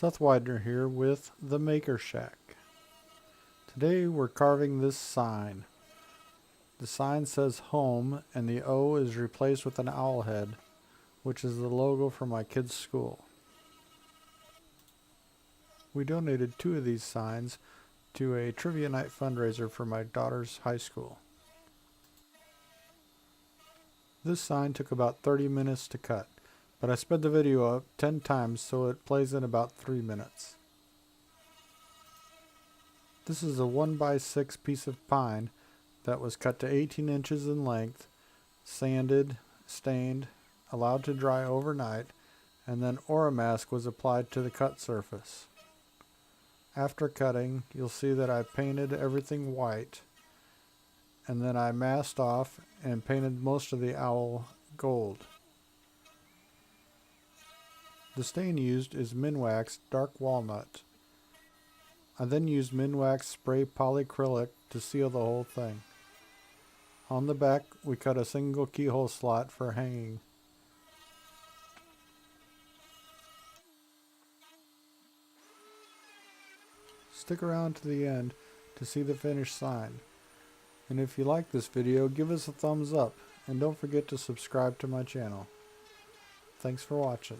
Seth Widener here with the Maker Shack. Today we're carving this sign. The sign says home and the O is replaced with an owl head, which is the logo for my kids' school. We donated 2 of these signs to a trivia night fundraiser for my daughter's high school. This sign took about 30 minutes to cut, but I sped the video up 10 times so it plays in about 3 minutes. This is a 1x6 piece of pine that was cut to 18 inches in length, sanded, stained, allowed to dry overnight, and then Oramask was applied to the cut surface. After cutting, you'll see that I painted everything white, and then I masked off and painted most of the owl gold. The stain used is Minwax Dark Walnut. I then used Minwax Spray Polyacrylic to seal the whole thing. On the back, we cut a single keyhole slot for hanging. Stick around to the end to see the finished sign. And if you like this video, give us a thumbs up and don't forget to subscribe to my channel. Thanks for watching.